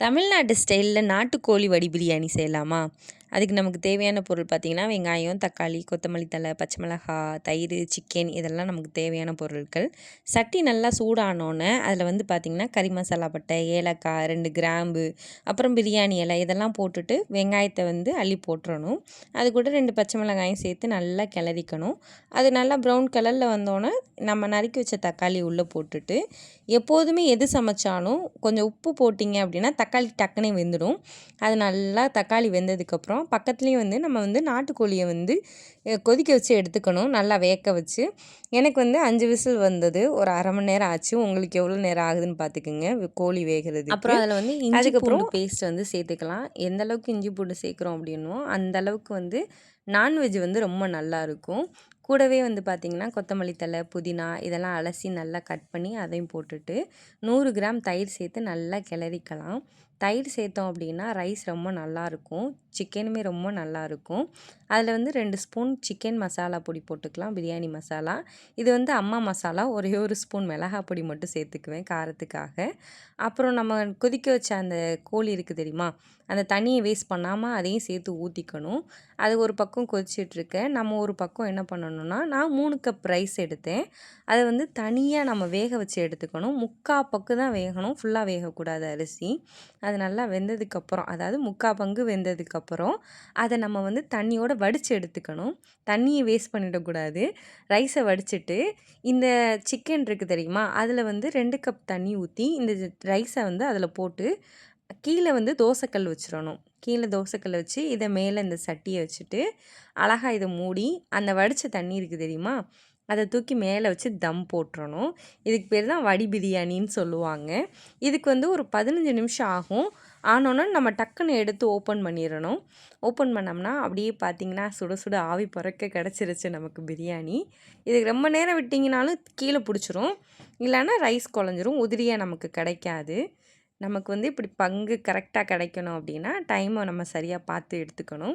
தமிழ்நாட்டு ஸ்டைலில் நாட்டுக்கோழி வடி பிரியாணி செய்யலாமா? அதுக்கு நமக்கு தேவையான பொருள் பார்த்திங்கன்னா, வெங்காயம், தக்காளி, கொத்தமல்லி தழை, பச்சை மிளகாய், தயிர், சிக்கன் இதெல்லாம் நமக்கு தேவையான பொருட்கள். சட்டி நல்லா சூடானோன்னே அதில் வந்து பார்த்திங்கன்னா, கறி மசாலா பட்டை, ஏலக்காய், 2 கிராம்பு, அப்புறம் பிரியாணி இலை இதெல்லாம் போட்டுட்டு வெங்காயத்தை வந்து அள்ளி போட்டுறணும். அது கூட 2 பச்சை மிளகாயும் சேர்த்து நல்லா கிளறிக்கணும். அது நல்லா ப்ரௌன் கலரில் வந்தோன்னே நம்ம நறுக்கி வச்ச தக்காளி உள்ளே போட்டுட்டு, எப்போதுமே எது சமைச்சாலும் கொஞ்சம் உப்பு போட்டிங்க அப்படின்னா தக்காளி டக்குனே வெந்துடும். அது நல்லா தக்காளி வெந்ததுக்கப்புறம் பக்கத்துலேயும் வந்து நம்ம வந்து நாட்டுக்கோழியை வந்து கொதிக்க வச்சு எடுத்துக்கணும், நல்லா வேக வச்சு. எனக்கு வந்து 5 விசில் வந்தது, ஒரு அரை மணி நேரம் ஆச்சு. உங்களுக்கு எவ்வளோ நேரம் ஆகுதுன்னு பார்த்துக்குங்க கோழி வேகிறதுக்கு. அப்புறம் அதில் வந்து இஞ்சி பூண்டு பேஸ்ட் வந்து சேர்த்துக்கலாம். எந்த அளவுக்கு இஞ்சி பூண்டு சேர்க்குறோம் அப்படின்னோ அந்த அளவுக்கு வந்து நான்வெஜ் வந்து ரொம்ப நல்லாயிருக்கும். கூடவே வந்து பார்த்திங்கன்னா கொத்தமல்லி தழை, புதினா இதெல்லாம் அலசி நல்லா கட் பண்ணி அதையும் போட்டுட்டு 100 கிராம் தயிர் சேர்த்து நல்லா கிளறிக்கலாம். தயிர் சேர்த்தோம் அப்படின்னா ரைஸ் ரொம்ப நல்லாயிருக்கும், சிக்கனுமே ரொம்ப நல்லாயிருக்கும். அதில் வந்து 2 ஸ்பூன் சிக்கன் மசாலா பொடி போட்டுக்கலாம், பிரியாணி மசாலா. இது வந்து அம்மா மசாலா, ஒரே ஒரு ஸ்பூன் மிளகாய் பொடி மட்டும் சேர்த்துக்குவேன் காரத்துக்காக. அப்புறம் நம்ம கொதிக்க வச்ச அந்த கோழி இருக்குது தெரியுமா, அந்த தண்ணியை வேஸ்ட் பண்ணாமல் அதையும் சேர்த்து ஊற்றிக்கணும். அது ஒரு பக்கம் கொதிச்சிட்ருக்கேன். நம்ம ஒரு பக்கம் என்ன பண்ணணும்னா, நான் 3 கப் ரைஸ் எடுத்தேன். அதை வந்து தனியாக நம்ம வேக வச்சு எடுத்துக்கணும். 3/4 பங்கு தான் வேகணும், ஃபுல்லாக வேகக்கூடாது அரிசி. அது நல்லா வெந்ததுக்கப்புறம், அதாவது 3/4 பங்கு வெந்ததுக்கப்புறம் அதை நம்ம வந்து தண்ணியோடு வடித்து எடுத்துக்கணும். தண்ணியை வேஸ்ட் பண்ணிடக்கூடாது. ரைஸை வடிச்சிட்டு இந்த சிக்கன் இருக்குது தெரியுமா, அதில் வந்து 2 கப் தண்ணி ஊற்றி இந்த ரைஸை வந்து அதில் போட்டு கீழே வந்து தோசைக்கல் வச்சிடணும். கீழே தோசைக்கல்ல வச்சு இதை மேலே இந்த சட்டியை வச்சுட்டு அழகாக இதை மூடி அந்த வடித்த தண்ணி இருக்குது தெரியுமா, அதை தூக்கி மேலே வச்சு தம் போட்டுறணும். இதுக்கு பேர் தான் வடி பிரியாணின்னு சொல்லுவாங்க. இதுக்கு வந்து ஒரு 15 நிமிஷம் ஆகும். ஆனோன்னா நம்ம டக்குன்னு எடுத்து ஓப்பன் பண்ணிடணும். ஓப்பன் பண்ணோம்னா அப்படியே பார்த்திங்கன்னா சுட சுட ஆவி பறக்க கிடச்சிருச்சு நமக்கு பிரியாணி. இதுக்கு ரொம்ப நேரம் விட்டிங்கனாலும் கீழே பிடிச்சிரும், இல்லைன்னா ரைஸ் குழஞ்சிரும், உதிரியாக நமக்கு கிடைக்காது. நமக்கு வந்து இப்படி பங்கு கரெக்டாக கிடைக்கணும் அப்படின்னா டைமை நம்ம சரியாக பார்த்து எடுத்துக்கணும்.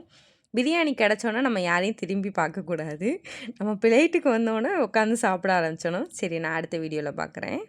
பிரியாணி கிடச்சோன்னா நம்ம யாரையும் திரும்பி பார்க்கக்கூடாது. நம்ம பிளேட்டுக்கு வந்தோடனே உட்காந்து சாப்பிட ஆரம்பிச்சிடணும். சரி, நான் அடுத்த வீடியோவில் பார்க்குறேன்.